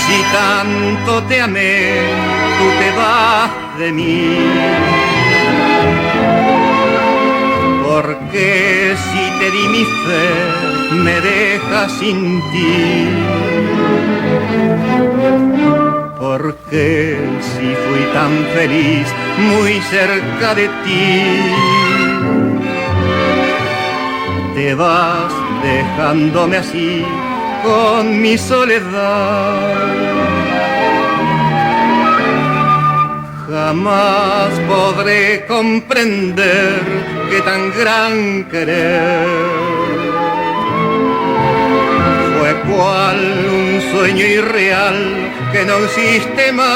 si tanto te amé, tú te vas de mí? Porque si te di mi fe, me dejas sin ti. Porque si fui tan feliz muy cerca de ti, te vas dejándome así con mi soledad. Jamás podré comprender que tan gran querer fue cual un sueño irreal que no existe más.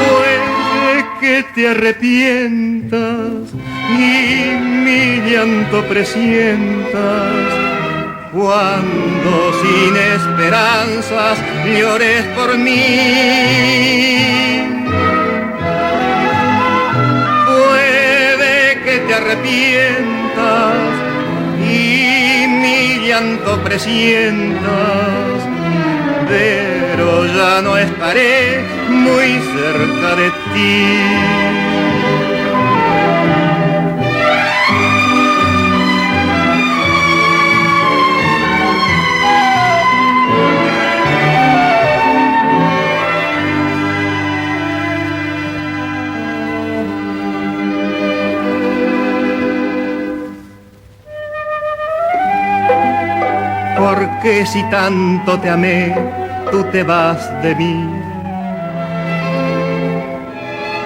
Puede que te arrepientas y mi llanto presientas, cuando sin esperanzas llores por mí. Puede que te arrepientas y mi llanto presientas, pero ya no estaré muy cerca de ti. Porque si tanto te amé, tú te vas de mí.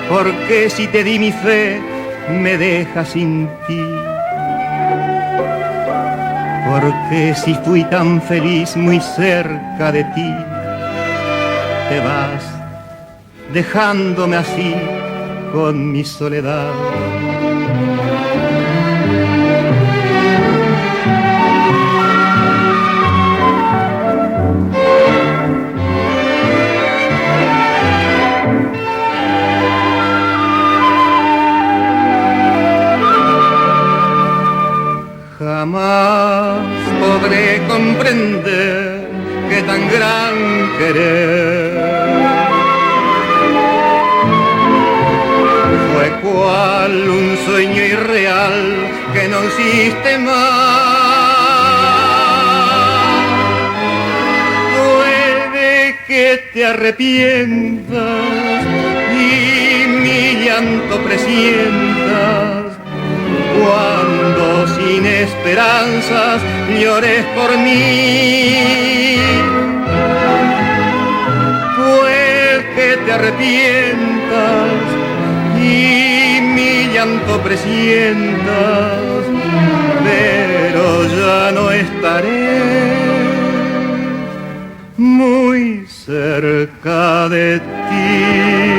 Porque si te di mi fe, me dejas sin ti. Porque si fui tan feliz muy cerca de ti, te vas dejándome así con mi soledad. Jamás podré comprender que tan gran querer fue cual un sueño irreal que no existe más. Puede que te arrepientas y mi llanto presientas, cuando sin esperanzas llores por mí. Pues que te arrepientas y mi llanto presientas, pero ya no estaré muy cerca de ti.